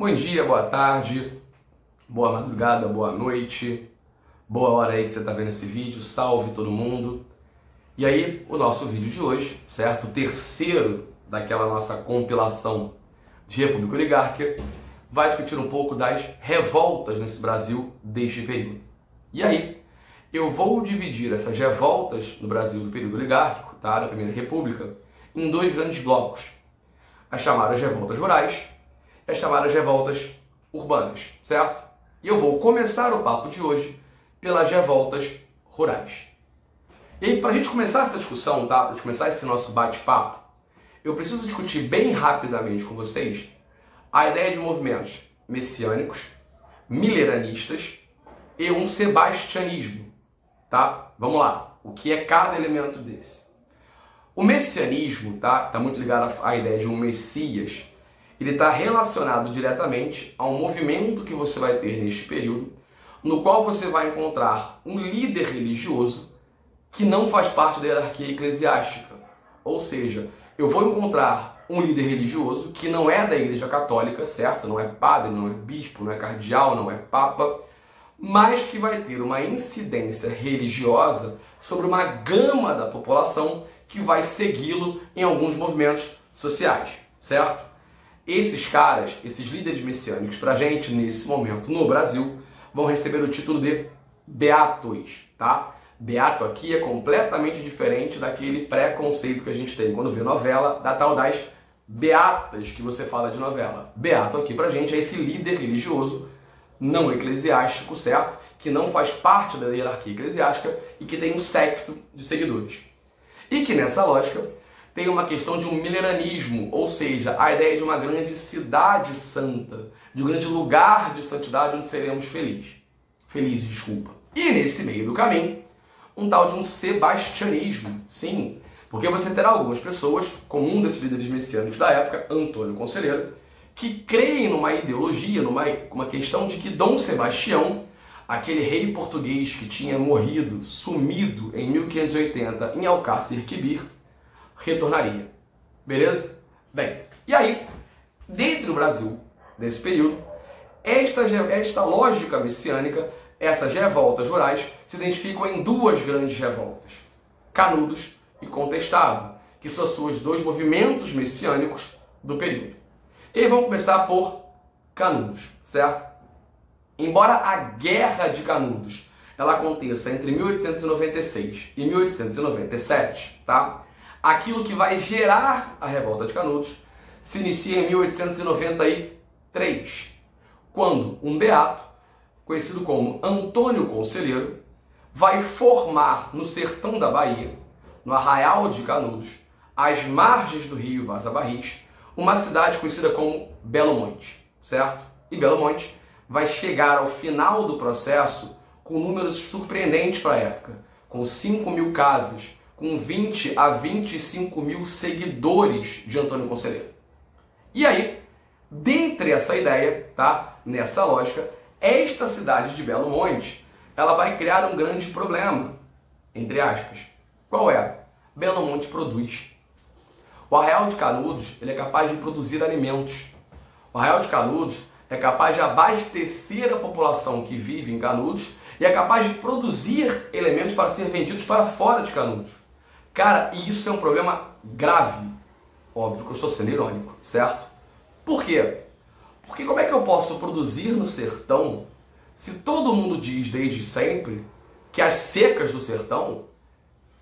Bom dia, boa tarde, boa madrugada, boa noite, boa hora aí que você está vendo esse vídeo, salve todo mundo. E aí, o nosso vídeo de hoje, certo? O terceiro daquela nossa compilação de República Oligárquica, vai discutir um pouco das revoltas nesse Brasil deste período. E aí, eu vou dividir essas revoltas no Brasil do período oligárquico, tá? Da Primeira República, em dois grandes blocos. As chamadas revoltas rurais e as chamadas revoltas urbanas, certo? E eu vou começar o papo de hoje pelas revoltas rurais. E aí, para a gente começar essa discussão, tá? Para a gente começar esse nosso bate-papo, eu preciso discutir bem rapidamente com vocês a ideia de movimentos messiânicos, mileranistas e um sebastianismo, tá? Vamos lá. O que é cada elemento desse? O messianismo, tá muito ligado à ideia de um Messias. Ele está relacionado diretamente a um movimento que você vai ter neste período, no qual você vai encontrar um líder religioso que não faz parte da hierarquia eclesiástica. Ou seja, eu vou encontrar um líder religioso que não é da Igreja Católica, certo? Não é padre, não é bispo, não é cardeal, não é papa, mas que vai ter uma incidência religiosa sobre uma gama da população que vai segui-lo em alguns movimentos sociais, certo? Esses caras, esses líderes messiânicos, pra gente, nesse momento, no Brasil, vão receber o título de beatos, tá? Beato aqui é completamente diferente daquele preconceito que a gente tem quando vê novela, da tal das beatas que você fala de novela. Beato aqui pra gente é esse líder religioso, não eclesiástico, certo? Que não faz parte da hierarquia eclesiástica e que tem um séquito de seguidores. E que nessa lógica tem uma questão de um mileranismo, ou seja, a ideia de uma grande cidade santa, de um grande lugar de santidade onde seremos felizes. E nesse meio do caminho, um tal de um sebastianismo, sim, porque você terá algumas pessoas, como um desses líderes messiânicos da época, Antônio Conselheiro, que creem numa ideologia, numa questão de que Dom Sebastião, aquele rei português que tinha morrido, sumido em 1580 em Alcácer Quibir, retornaria. Beleza? Bem, e aí, dentro do Brasil, desse período, esta lógica messiânica, essas revoltas rurais, se identificam em duas grandes revoltas, Canudos e Contestado, que são os seus dois movimentos messiânicos do período. E aí vamos começar por Canudos, certo? Embora a Guerra de Canudos ela aconteça entre 1896 e 1897, tá? Aquilo que vai gerar a Revolta de Canudos se inicia em 1893, quando um beato, conhecido como Antônio Conselheiro, vai formar no sertão da Bahia, no Arraial de Canudos, às margens do rio Vaza Barris, uma cidade conhecida como Belo Monte, certo? E Belo Monte vai chegar ao final do processo com números surpreendentes para a época, com 5.000 casas, com 20 a 25 mil seguidores de Antônio Conselheiro. E aí, dentre essa ideia, tá? Nessa lógica, esta cidade de Belo Monte, ela vai criar um grande problema, entre aspas. Qual é? Belo Monte produz. O Arraial de Canudos, ele é capaz de produzir alimentos. O Arraial de Canudos é capaz de abastecer a população que vive em Canudos e é capaz de produzir elementos para ser vendidos para fora de Canudos. Cara, e isso é um problema grave. Óbvio que eu estou sendo irônico, certo? Por quê? Porque como é que eu posso produzir no sertão se todo mundo diz desde sempre que as secas do sertão,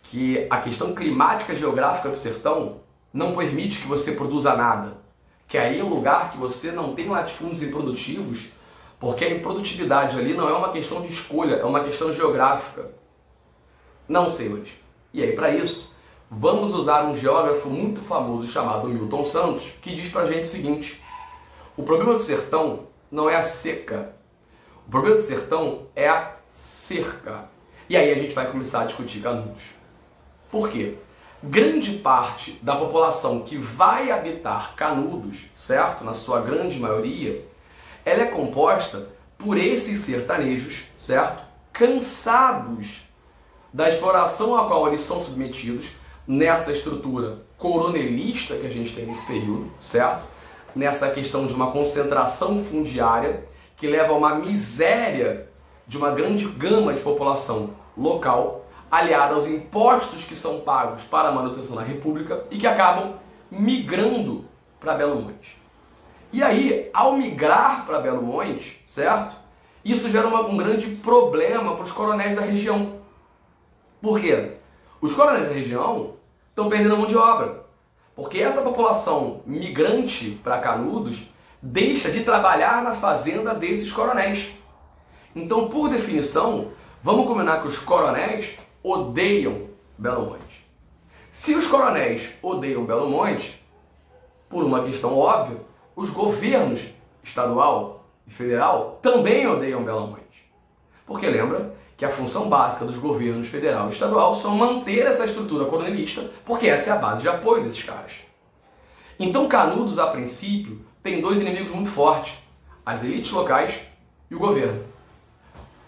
que a questão climática e geográfica do sertão não permite que você produza nada? Que aí é um lugar que você não tem latifúndios improdutivos, porque a improdutividade ali não é uma questão de escolha, é uma questão geográfica. Não, senhores. E aí, para isso, vamos usar um geógrafo muito famoso chamado Milton Santos, que diz pra gente o seguinte: o problema do sertão não é a seca, o problema do sertão é a cerca. E aí a gente vai começar a discutir Canudos. Por quê? Grande parte da população que vai habitar Canudos, certo? Na sua grande maioria, ela é composta por esses sertanejos, certo? Cansados da exploração a qual eles são submetidos nessa estrutura coronelista que a gente tem nesse período, certo? nessa questão de uma concentração fundiária que leva a uma miséria de uma grande gama de população local, aliada aos impostos que são pagos para a manutenção da República e que acabam migrando para Belo Monte. E aí, ao migrar para Belo Monte, certo? Isso gera um grande problema para os coronéis da região. Por quê? Os coronéis da região estão perdendo mão de obra. Porque essa população migrante para Canudos deixa de trabalhar na fazenda desses coronéis. Então, por definição, vamos combinar que os coronéis odeiam Belo Monte. Se os coronéis odeiam Belo Monte, por uma questão óbvia, os governos estadual e federal também odeiam Belo Monte. Porque lembra que a função básica dos governos federal e estadual são manter essa estrutura colonialista, porque essa é a base de apoio desses caras. Então Canudos, a princípio, tem dois inimigos muito fortes, as elites locais e o governo.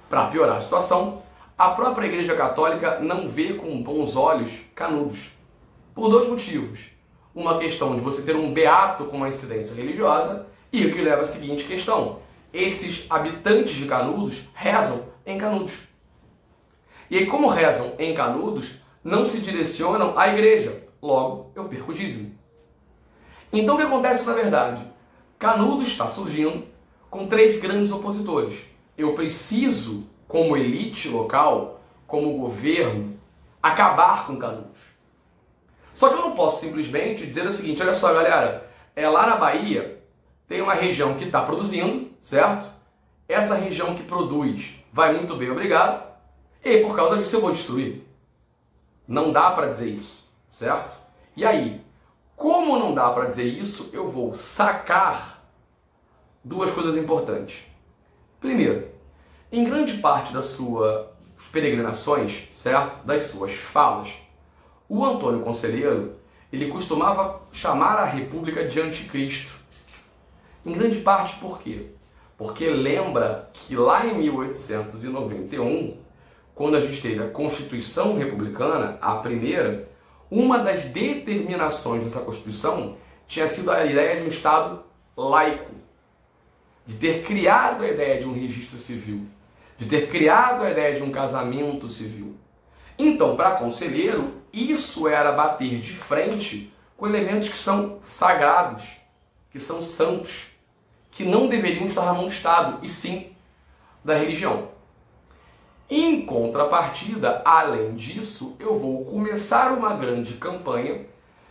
Para piorar a situação, a própria Igreja Católica não vê com bons olhos Canudos, por dois motivos. Uma questão de você ter um beato com uma incidência religiosa e o que leva à seguinte questão: esses habitantes de Canudos rezam em Canudos. E aí, como rezam em Canudos, não se direcionam à igreja. Logo, eu perco o dízimo. Então, o que acontece na verdade? Canudos está surgindo com três grandes opositores. Eu preciso, como elite local, como governo, acabar com Canudos. Só que eu não posso simplesmente dizer o seguinte: olha só, galera, lá na Bahia tem uma região que está produzindo, certo? Essa região que produz vai muito bem, obrigado. E por causa disso eu vou destruir. Não dá para dizer isso, certo? E aí, como não dá para dizer isso, eu vou sacar duas coisas importantes. Primeiro, em grande parte das suas peregrinações, certo? Das suas falas, o Antônio Conselheiro, ele costumava chamar a República de anticristo. Em grande parte por quê? Porque lembra que lá em 1891, quando a gente teve a Constituição Republicana, a primeira, uma das determinações dessa Constituição tinha sido a ideia de um Estado laico, de ter criado a ideia de um registro civil, de ter criado a ideia de um casamento civil. Então, para Conselheiro, isso era bater de frente com elementos que são sagrados, que são santos, que não deveriam estar na mão do Estado, e sim da religião. Em contrapartida, além disso, eu vou começar uma grande campanha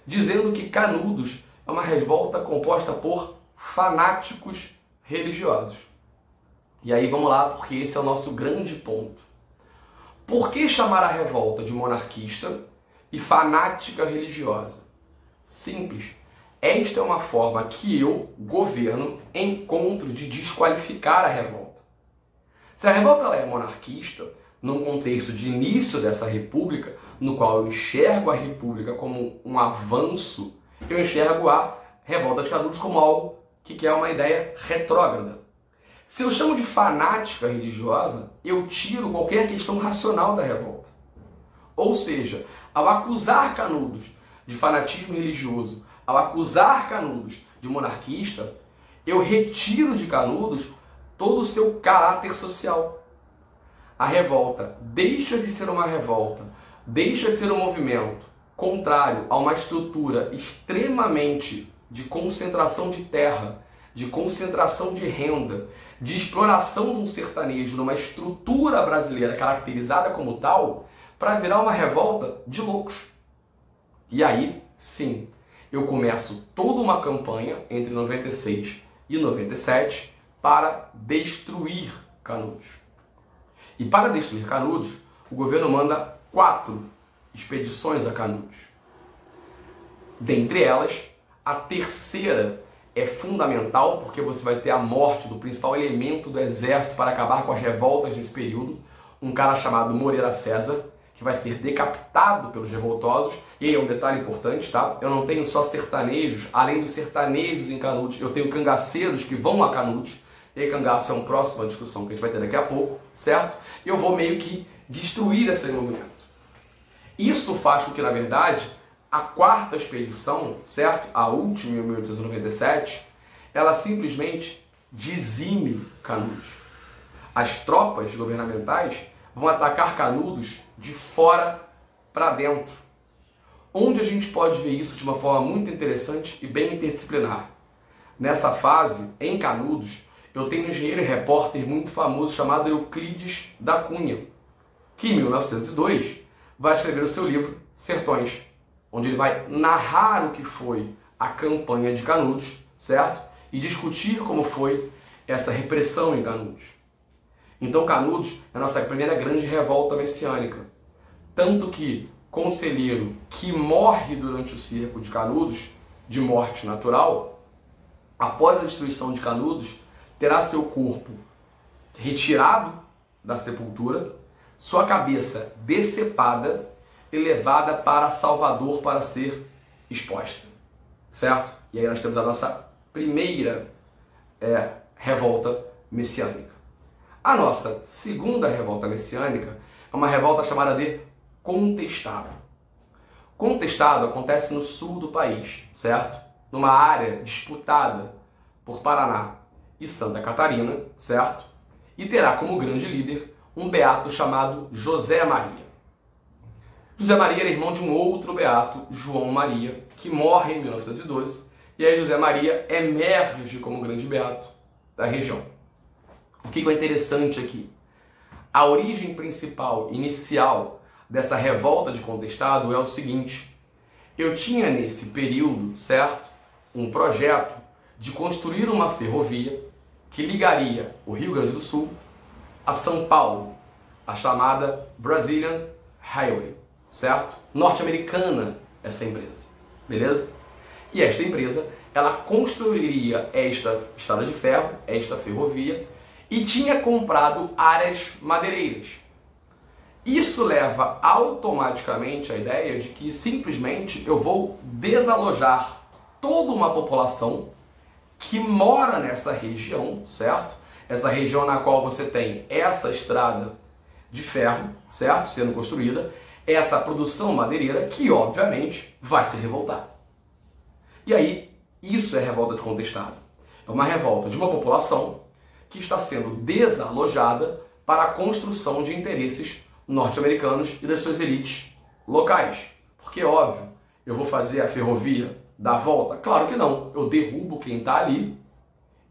dizendo que Canudos é uma revolta composta por fanáticos religiosos. E aí vamos lá, porque esse é o nosso grande ponto. Por que chamar a revolta de monarquista e fanática religiosa? Simples. Esta é uma forma que eu, governo, encontro de desqualificar a revolta. Se a revolta ela é monarquista, num contexto de início dessa república, no qual eu enxergo a república como um avanço, eu enxergo a revolta de Canudos como algo que é uma ideia retrógrada. Se eu chamo de fanática religiosa, eu tiro qualquer questão racional da revolta. Ou seja, ao acusar Canudos de fanatismo religioso, ao acusar Canudos de monarquista, eu retiro de Canudos todo o seu caráter social. A revolta deixa de ser uma revolta, deixa de ser um movimento contrário a uma estrutura extremamente de concentração de terra, de concentração de renda, de exploração de um sertanejo numa estrutura brasileira caracterizada como tal, para virar uma revolta de loucos. E aí, sim, eu começo toda uma campanha entre 96 e 97 para destruir Canudos. E para destruir Canudos, o governo manda 4 expedições a Canudos. Dentre elas, a terceira é fundamental porque você vai ter a morte do principal elemento do exército para acabar com as revoltas nesse período, um cara chamado Moreira César, que vai ser decapitado pelos revoltosos. E aí é um detalhe importante, tá? Eu não tenho só sertanejos, além dos sertanejos em Canudos, eu tenho cangaceiros que vão a Canudos. E aí, cangaço é uma próxima discussão que a gente vai ter daqui a pouco, certo? E eu vou meio que destruir esse movimento. Isso faz com que, na verdade, a quarta expedição, certo? A última, em 1897, ela simplesmente dizime Canudos. As tropas governamentais vão atacar Canudos de fora para dentro. Onde a gente pode ver isso de uma forma muito interessante e bem interdisciplinar? Nessa fase, em Canudos, eu tenho um engenheiro e repórter muito famoso chamado Euclides da Cunha, que em 1902 vai escrever o seu livro Sertões, onde ele vai narrar o que foi a campanha de Canudos, certo? E discutir como foi essa repressão em Canudos. Então Canudos é a nossa primeira grande revolta messiânica. Tanto que conselheiro que morre durante o cerco de Canudos, de morte natural, após a destruição de Canudos, terá seu corpo retirado da sepultura, sua cabeça decepada e levada para Salvador para ser exposta. Certo? E aí nós temos a nossa primeira revolta messiânica. A nossa segunda revolta messiânica é uma revolta chamada de Contestado. Contestado acontece no sul do país, certo? Numa área disputada por Paraná e Santa Catarina, certo? E terá como grande líder um beato chamado José Maria. José Maria era irmão de um outro beato, João Maria, que morre em 1912, e aí José Maria emerge como grande beato da região. O que é interessante aqui? A origem principal, inicial, dessa revolta de Contestado é o seguinte: eu tinha nesse período, certo, um projeto de construir uma ferrovia que ligaria o Rio Grande do Sul a São Paulo, a chamada Brazilian Highway, certo? Norte-americana essa empresa, beleza? E esta empresa, ela construiria esta estrada de ferro, esta ferrovia, e tinha comprado áreas madeireiras. Isso leva automaticamente à ideia de que simplesmente eu vou desalojar toda uma população que mora nessa região, certo? Essa região na qual você tem essa estrada de ferro, certo? Sendo construída, essa produção madeireira que, obviamente, vai se revoltar. E aí, isso é revolta de Contestado. É uma revolta de uma população que está sendo desalojada para a construção de interesses norte-americanos e das suas elites locais. Porque, óbvio, eu vou fazer a ferrovia dar a volta? Claro que não. Eu derrubo quem está ali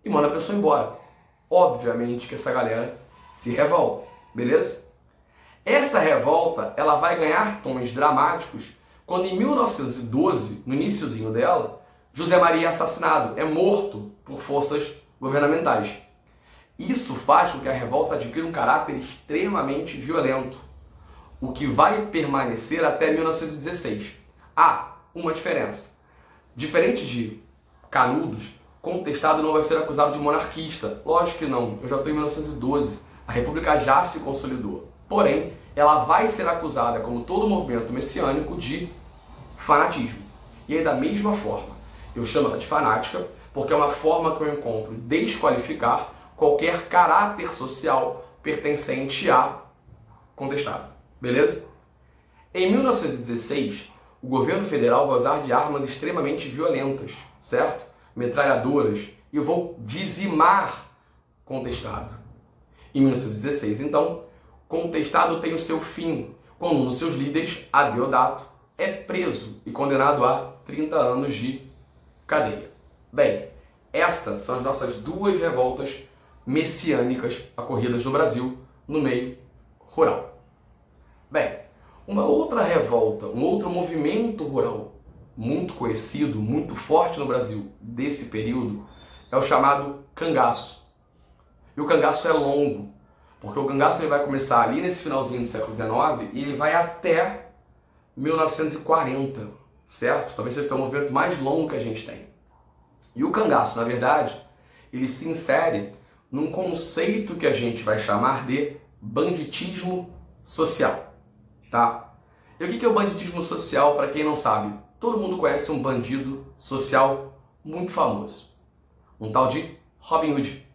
e mando a pessoa embora. Obviamente que essa galera se revolta, beleza? Essa revolta, ela vai ganhar tons dramáticos quando em 1912, no iniciozinho dela, José Maria é assassinado, é morto por forças governamentais. Isso faz com que a revolta adquira um caráter extremamente violento, o que vai permanecer até 1916. Há uma diferença. Diferente de Canudos, Contestado não vai ser acusado de monarquista. Lógico que não, eu já estou em 1912, a República já se consolidou. Porém, ela vai ser acusada, como todo movimento messiânico, de fanatismo. E aí, da mesma forma, eu chamo ela de fanática, porque é uma forma que eu encontro de desqualificar qualquer caráter social pertencente a Contestado. Beleza? Em 1916, o governo federal vai usar de armas extremamente violentas, certo? Metralhadoras, e eu vou dizimar Contestado. Em 1916, então, Contestado tem o seu fim, quando um dos seus líderes, Adeodato, é preso e condenado a 30 anos de cadeia. Bem, essas são as nossas duas revoltas messiânicas ocorridas no Brasil, no meio rural. Bem, uma outra revolta, um outro movimento rural muito conhecido, muito forte no Brasil desse período, é o chamado cangaço. E o cangaço é longo, porque o cangaço ele vai começar ali nesse finalzinho do século XIX e ele vai até 1940, certo? Talvez seja o movimento mais longo que a gente tem. E o cangaço, na verdade, ele se insere num conceito que a gente vai chamar de banditismo social, tá? E o que é o banditismo social, para quem não sabe? Todo mundo conhece um bandido social muito famoso, um tal de Robin Hood,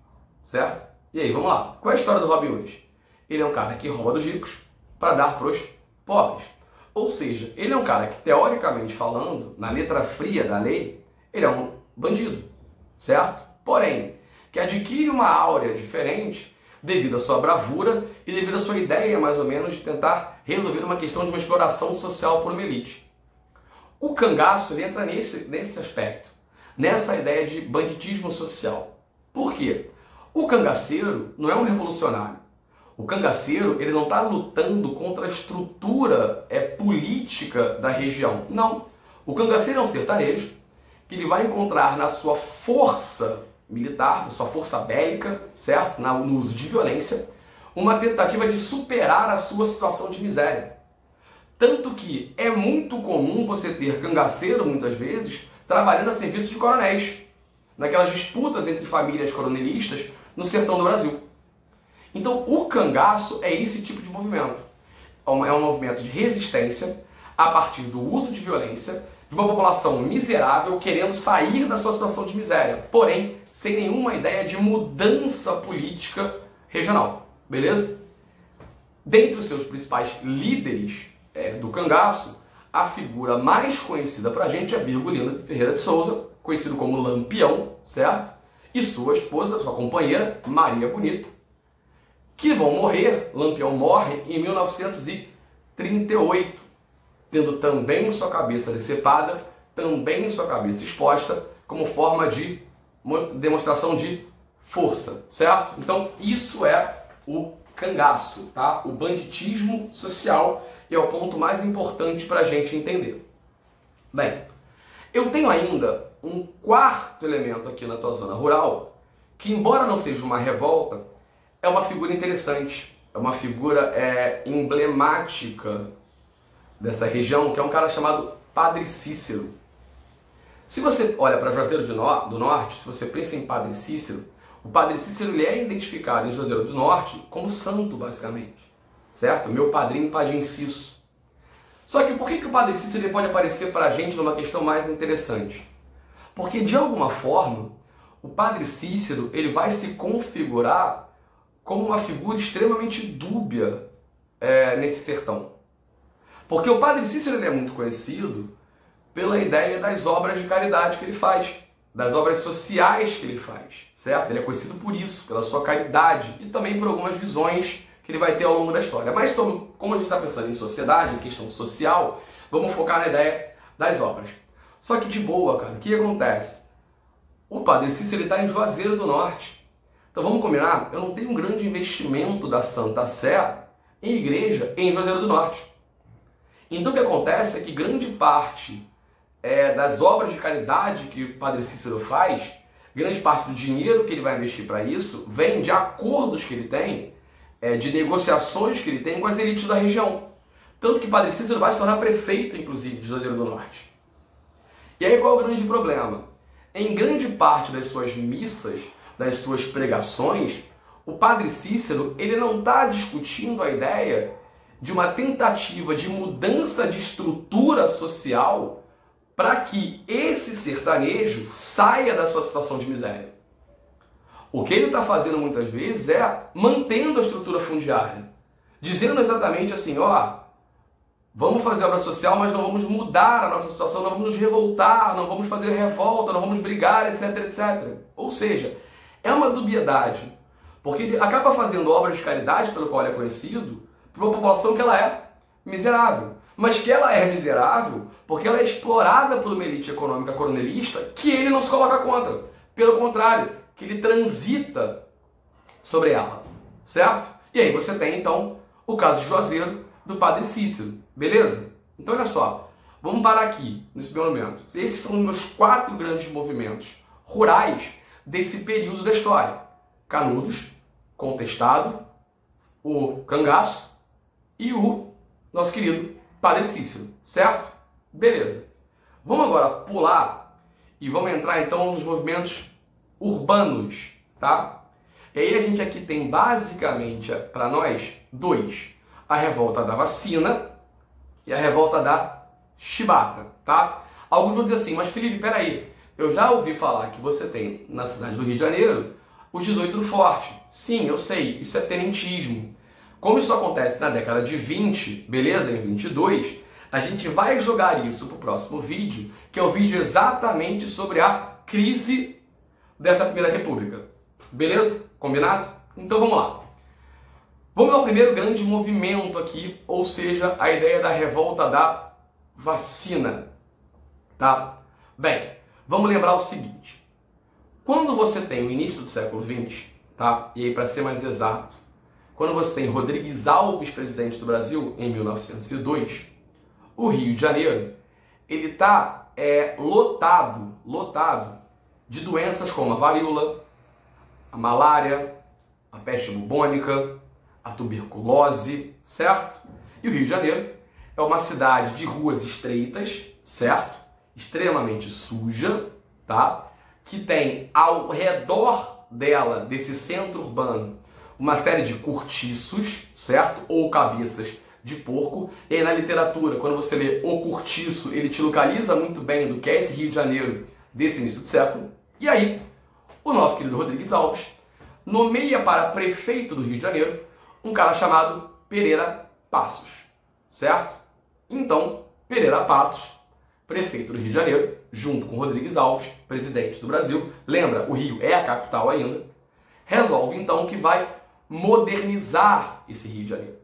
certo? E aí, vamos lá. Qual é a história do Robin Hood? Ele é um cara que rouba dos ricos para dar para os pobres. Ou seja, ele é um cara que, teoricamente falando, na letra fria da lei, ele é um bandido, certo? porém, que adquire uma áurea diferente devido à sua bravura e devido à sua ideia, mais ou menos, de tentar resolver uma questão de uma exploração social por uma elite. O cangaço ele entra nesse aspecto, nessa ideia de banditismo social. Por quê? O cangaceiro não é um revolucionário. O cangaceiro ele não está lutando contra a estrutura política da região. Não. O cangaceiro é um sertanejo que ele vai encontrar na sua força militar, na sua força bélica, certo? No uso de violência, uma tentativa de superar a sua situação de miséria. Tanto que é muito comum você ter cangaceiro, muitas vezes, trabalhando a serviço de coronéis, naquelas disputas entre famílias coronelistas no sertão do Brasil. Então, o cangaço é esse tipo de movimento. É um movimento de resistência a partir do uso de violência de uma população miserável querendo sair da sua situação de miséria, porém, sem nenhuma ideia de mudança política regional. Beleza? Dentre os seus principais líderes do cangaço, a figura mais conhecida pra gente é Virgulino Ferreira de Souza, conhecido como Lampião, certo? E sua esposa, sua companheira, Maria Bonita, que vão morrer. Lampião morre em 1938, tendo também sua cabeça decepada, também sua cabeça exposta, como forma de demonstração de força, certo? Então, isso é o cangaço, tá? O banditismo social, e é o ponto mais importante para a gente entender. Bem, eu tenho ainda um quarto elemento aqui na tua zona rural, que embora não seja uma revolta, é uma figura interessante, é uma figura emblemática dessa região, que é um cara chamado Padre Cícero. Se você olha para Juazeiro do Norte, se você pensa em Padre Cícero, o Padre Cícero ele é identificado em Juazeiro do Norte como santo, basicamente. Certo? Meu padrinho Padim Cisso. Só que por que o Padre Cícero ele pode aparecer para a gente numa questão mais interessante? Porque, de alguma forma, o Padre Cícero ele vai se configurar como uma figura extremamente dúbia nesse sertão. Porque o Padre Cícero ele é muito conhecido pela ideia das obras de caridade que ele faz, das obras sociais que ele faz, certo? Ele é conhecido por isso, pela sua caridade e também por algumas visões que ele vai ter ao longo da história. Mas como a gente está pensando em sociedade, em questão social, vamos focar na ideia das obras. Só que de boa, cara, o que acontece? O Padre Cícero está em Juazeiro do Norte. Então vamos combinar? Eu não tenho um grande investimento da Santa Sé em igreja em Juazeiro do Norte. Então o que acontece é que grande parte das obras de caridade que o Padre Cícero faz, grande parte do dinheiro que ele vai investir para isso, vem de acordos que ele tem, de negociações que ele tem com as elites da região. Tanto que Padre Cícero vai se tornar prefeito, inclusive, de Juazeiro do Norte. E aí qual é o grande problema? Em grande parte das suas missas, das suas pregações, o Padre Cícero ele não está discutindo a ideia de uma tentativa de mudança de estrutura social para que esse sertanejo saia da sua situação de miséria. O que ele está fazendo muitas vezes é mantendo a estrutura fundiária, dizendo exatamente assim, ó, vamos fazer obra social, mas não vamos mudar a nossa situação, não vamos nos revoltar, não vamos fazer revolta, não vamos brigar, etc, etc. Ou seja, é uma dubiedade, porque ele acaba fazendo obras de caridade, pelo qual ele é conhecido, para uma população que ela é miserável. Mas que ela é miserável porque ela é explorada por uma elite econômica coronelista que ele não se coloca contra. Pelo contrário, que ele transita sobre ela, certo? E aí você tem, então, o caso de Juazeiro do Padre Cícero, beleza? Então, olha só, vamos parar aqui, nesse primeiro momento. Esses são os meus 4 grandes movimentos rurais desse período da história. Canudos, Contestado, o Cangaço e o nosso querido Padre Cícero, certo? Beleza. Vamos agora pular e vamos entrar então nos movimentos urbanos, tá? E aí a gente aqui tem basicamente para nós 2. A revolta da vacina e a revolta da chibata, tá? Alguns vão dizer assim, mas Felipe, peraí, eu já ouvi falar que você tem na cidade do Rio de Janeiro os 18 do Forte. Sim, eu sei, isso é tenentismo. Como isso acontece na década de 20, beleza? Em 22, a gente vai jogar isso para o próximo vídeo, que é o vídeo exatamente sobre a crise dessa Primeira República. Beleza? Combinado? Então vamos lá. Vamos ao primeiro grande movimento aqui, ou seja, a ideia da revolta da vacina. Tá? Bem, vamos lembrar o seguinte. Quando você tem o início do século XX, tá? E aí para ser mais exato, quando você tem Rodrigues Alves, presidente do Brasil, em 1902, o Rio de Janeiro, ele está lotado de doenças como a varíola, a malária, a peste bubônica, a tuberculose, certo? E o Rio de Janeiro é uma cidade de ruas estreitas, certo? Extremamente suja, tá? Que tem ao redor dela, desse centro urbano, uma série de cortiços, certo? Ou cabeças de porco. E aí na literatura, quando você lê o cortiço, ele te localiza muito bem do que é esse Rio de Janeiro desse início do século. E aí, o nosso querido Rodrigues Alves nomeia para prefeito do Rio de Janeiro um cara chamado Pereira Passos, certo? Então, Pereira Passos, prefeito do Rio de Janeiro, junto com Rodrigues Alves, presidente do Brasil, lembra, o Rio é a capital ainda, resolve então que vai modernizar esse Rio de Janeiro,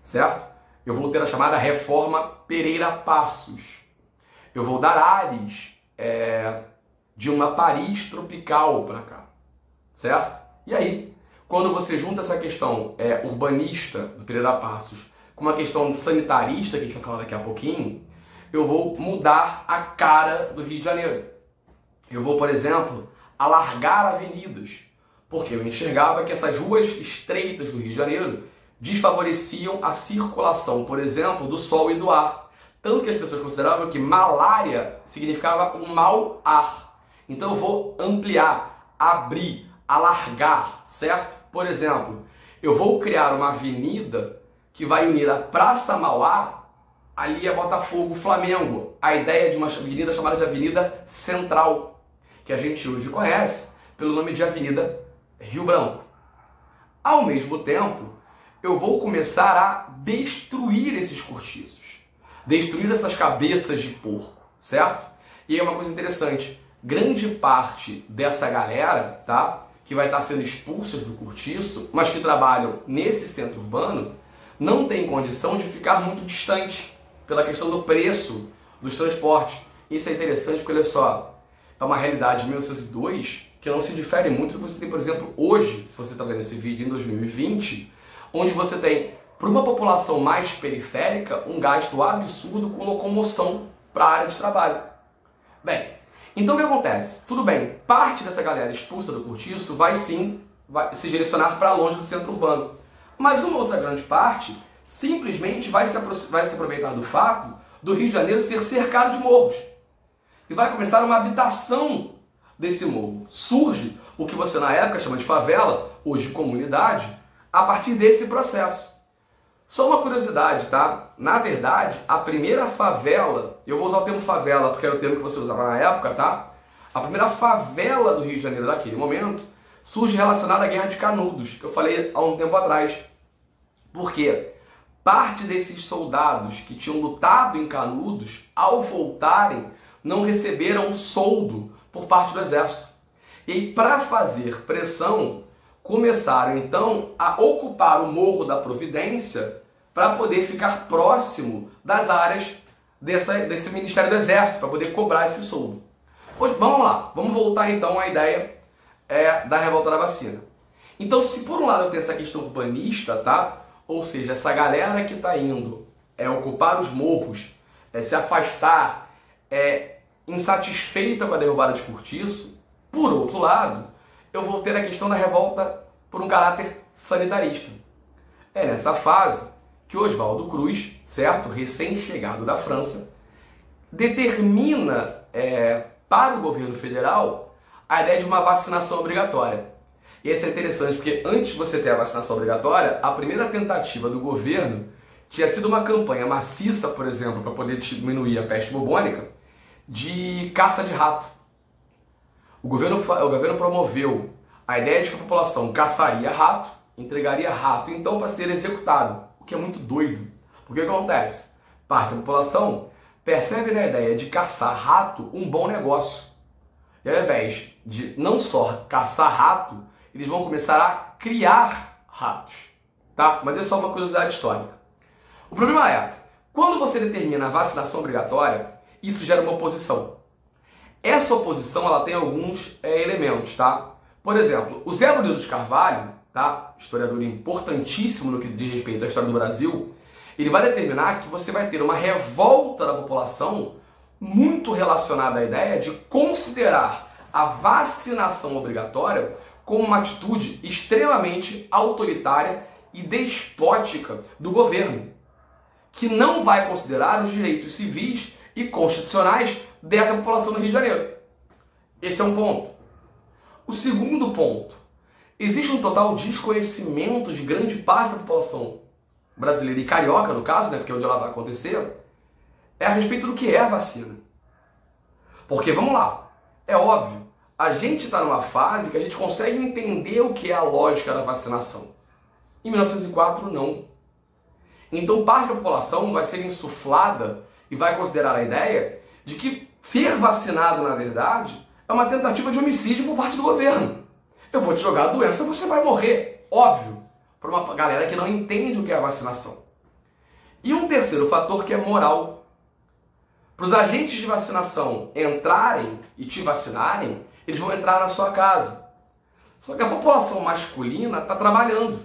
certo? Eu vou ter a chamada Reforma Pereira Passos. Eu vou dar ares de uma Paris tropical para cá, certo? E aí, quando você junta essa questão urbanista do Pereira Passos com uma questão sanitarista, que a gente vai falar daqui a pouquinho, eu vou mudar a cara do Rio de Janeiro. Eu vou, por exemplo, alargar avenidas, porque eu enxergava que essas ruas estreitas do Rio de Janeiro desfavoreciam a circulação, por exemplo, do sol e do ar. Tanto que as pessoas consideravam que malária significava um mau ar. Então eu vou ampliar, abrir, alargar, certo? Por exemplo, eu vou criar uma avenida que vai unir a Praça Mauá ali a Botafogo, Flamengo. A ideia de uma avenida chamada de Avenida Central, que a gente hoje conhece pelo nome de Avenida Rio Branco. Ao mesmo tempo, eu vou começar a destruir esses cortiços, destruir essas cabeças de porco, certo? E aí é uma coisa interessante, grande parte dessa galera, tá, que vai estar sendo expulsas do cortiço, mas que trabalham nesse centro urbano, não tem condição de ficar muito distante pela questão do preço dos transportes. Isso é interessante porque, olha só, é uma realidade de 1902 que não se difere muito do que você tem, por exemplo, hoje, se você está vendo esse vídeo em 2020, onde você tem, para uma população mais periférica, um gasto absurdo com locomoção para a área de trabalho. Bem, então o que acontece? Tudo bem, parte dessa galera expulsa do cortiço vai sim se direcionar para longe do centro urbano. Mas uma outra grande parte simplesmente vai se aproveitar do fato do Rio de Janeiro ser cercado de morros. E vai começar uma habitação desse morro. Surge o que você na época chama de favela, hoje comunidade, a partir desse processo. Só uma curiosidade, tá? Na verdade, a primeira favela, eu vou usar o termo favela porque era o termo que você usava na época, tá? A primeira favela do Rio de Janeiro daquele momento surge relacionada à Guerra de Canudos, que eu falei há um tempo atrás. Por quê? Parte desses soldados que tinham lutado em Canudos, ao voltarem, não receberam soldo por parte do exército. E aí, para fazer pressão, começaram então a ocupar o Morro da Providência para poder ficar próximo das áreas desse Ministério do Exército, para poder cobrar esse soldo. Pois, vamos lá, vamos voltar então à ideia da revolta da vacina. Então, se por um lado eu tenho essa questão urbanista, tá? Ou seja, essa galera que está indo ocupar os morros, se afastar, insatisfeita com a derrubada de cortiço, por outro lado, eu vou ter a questão da revolta por um caráter sanitarista. É nessa fase que Oswaldo Cruz, certo, recém-chegado da França, determina para o governo federal a ideia de uma vacinação obrigatória. E isso é interessante porque antes de você ter a vacinação obrigatória, a primeira tentativa do governo tinha sido uma campanha maciça, por exemplo, para poder diminuir a peste bubônica, de caça de rato. O governo promoveu a ideia de que a população caçaria rato, entregaria rato então para ser executado, o que é muito doido. Porque o que acontece? Parte da população percebe na ideia de caçar rato um bom negócio. E ao invés de não só caçar rato, eles vão começar a criar ratos, tá? Mas é só uma curiosidade histórica. O problema é, quando você determina a vacinação obrigatória, isso gera uma oposição. Essa oposição, ela tem alguns elementos, tá? Por exemplo, o Zé Murilo de Carvalho, tá? Historiador importantíssimo no que diz respeito à história do Brasil, ele vai determinar que você vai ter uma revolta da população muito relacionada à ideia de considerar a vacinação obrigatória como uma atitude extremamente autoritária e despótica do governo, que não vai considerar os direitos civis e constitucionais dessa população do Rio de Janeiro. Esse é um ponto. O segundo ponto, existe um total desconhecimento de grande parte da população brasileira e carioca, no caso, né, porque é onde ela vai acontecer, é a respeito do que é a vacina. Porque, vamos lá, é óbvio, a gente está numa fase que a gente consegue entender o que é a lógica da vacinação. Em 1904, não. Então, parte da população vai ser insuflada e vai considerar a ideia de que ser vacinado, na verdade, é uma tentativa de homicídio por parte do governo. Eu vou te jogar a doença, você vai morrer. Óbvio, para uma galera que não entende o que é a vacinação. E um terceiro fator que é moral. Para os agentes de vacinação entrarem e te vacinarem, eles vão entrar na sua casa. Só que a população masculina está trabalhando.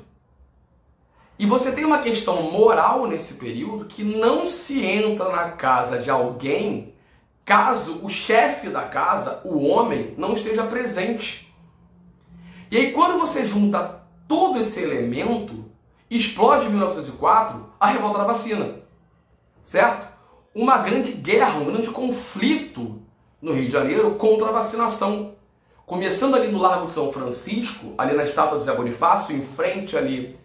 E você tem uma questão moral nesse período que não se entra na casa de alguém caso o chefe da casa, o homem, não esteja presente. E aí quando você junta todo esse elemento, explode em 1904 a revolta da vacina. Certo? Uma grande guerra, um grande conflito no Rio de Janeiro contra a vacinação. Começando ali no Largo de São Francisco, ali na estátua do Zé Bonifácio, em frente ali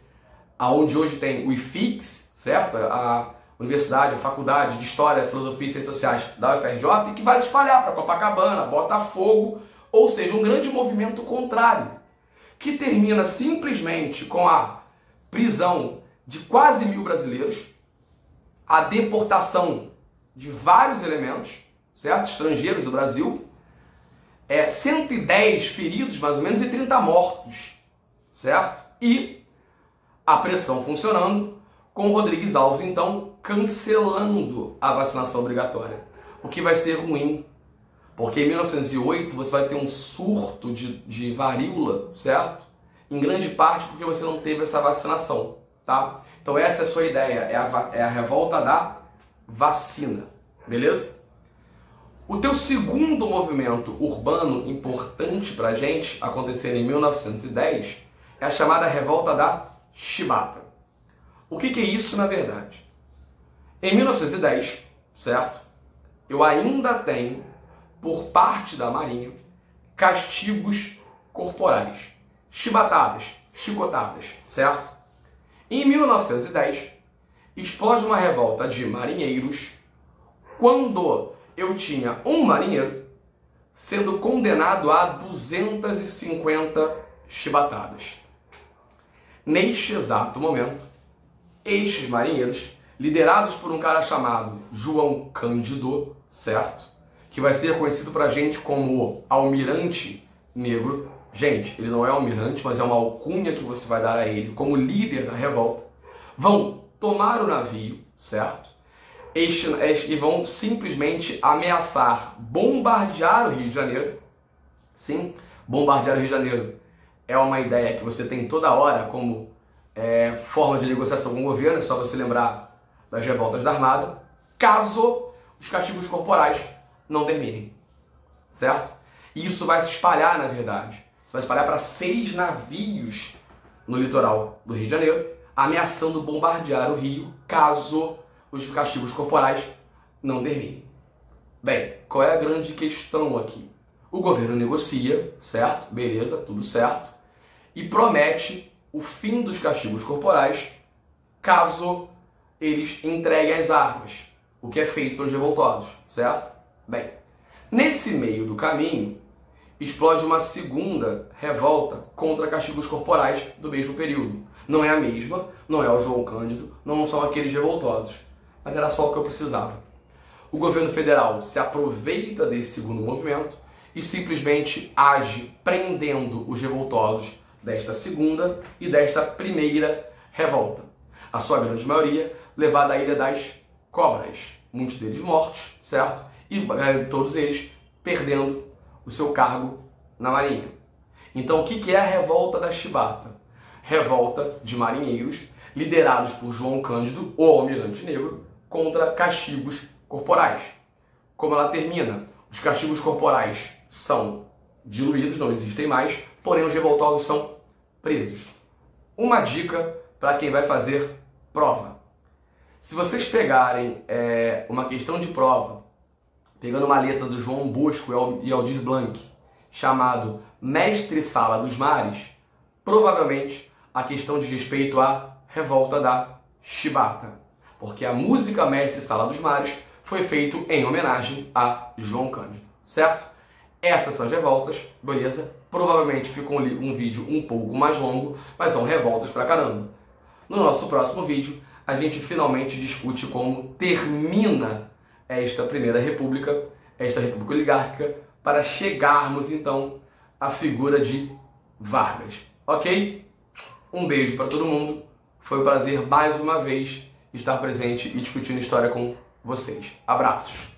aonde hoje tem o IFIX, certo? A Universidade, a Faculdade de História, Filosofia e Ciências Sociais da UFRJ, e que vai se espalhar para Copacabana, Botafogo, ou seja, um grande movimento contrário, que termina simplesmente com a prisão de quase 1.000 brasileiros, a deportação de vários elementos, certo? Estrangeiros do Brasil, 110 feridos mais ou menos e 30 mortos, certo? E a pressão funcionando, com Rodrigues Alves, então, cancelando a vacinação obrigatória. O que vai ser ruim, porque em 1908 você vai ter um surto de varíola, certo? Em grande parte porque você não teve essa vacinação, tá? Então essa é a sua ideia, é a revolta da vacina, beleza? O teu segundo movimento urbano importante pra gente acontecer em 1910 é a chamada revolta da Chibata. O que é isso na verdade? Em 1910, certo? Eu ainda tenho, por parte da Marinha, castigos corporais. Chibatadas, chicotadas, certo? Em 1910, explode uma revolta de marinheiros quando eu tinha um marinheiro sendo condenado a 250 chibatadas. Neste exato momento, estes marinheiros, liderados por um cara chamado João Cândido, certo? Que vai ser conhecido pra gente como Almirante Negro. Gente, ele não é almirante, mas é uma alcunha que você vai dar a ele como líder da revolta. Vão tomar o navio, certo? E vão simplesmente ameaçar bombardear o Rio de Janeiro. Sim, bombardear o Rio de Janeiro é uma ideia que você tem toda hora como forma de negociação com o governo, é só você lembrar das revoltas da Armada, caso os castigos corporais não terminem, certo? E isso vai se espalhar, na verdade. Isso vai se espalhar para 6 navios no litoral do Rio de Janeiro, ameaçando bombardear o Rio, caso os castigos corporais não terminem. Bem, qual é a grande questão aqui? O governo negocia, certo? Beleza, tudo certo. E promete o fim dos castigos corporais caso eles entreguem as armas, o que é feito pelos revoltosos, certo? Bem, nesse meio do caminho, explode uma segunda revolta contra castigos corporais do mesmo período. Não é a mesma, não é o João Cândido, não são aqueles revoltosos, mas era só o que eu precisava. O governo federal se aproveita desse segundo movimento e simplesmente age prendendo os revoltosos desta segunda e desta primeira revolta. A sua grande maioria levada à Ilha das Cobras, muitos deles mortos, certo? E todos eles perdendo o seu cargo na marinha. Então, o que é a revolta da Chibata? Revolta de marinheiros liderados por João Cândido, o Almirante Negro, contra castigos corporais. Como ela termina? Os castigos corporais são diluídos, não existem mais, porém os revoltosos são presos. Uma dica para quem vai fazer prova. Se vocês pegarem uma questão de prova, pegando uma letra do João Bosco e Aldir Blanc, chamado Mestre Sala dos Mares, provavelmente a questão diz respeito à revolta da Chibata, porque a música Mestre Sala dos Mares foi feita em homenagem a João Cândido, certo? Essas são as revoltas, beleza? Provavelmente ficou um vídeo um pouco mais longo, mas são revoltas pra caramba. No nosso próximo vídeo, a gente finalmente discute como termina esta primeira república, esta república oligárquica, para chegarmos então à figura de Vargas. Ok? Um beijo para todo mundo. Foi um prazer mais uma vez estar presente e discutindo história com vocês. Abraços!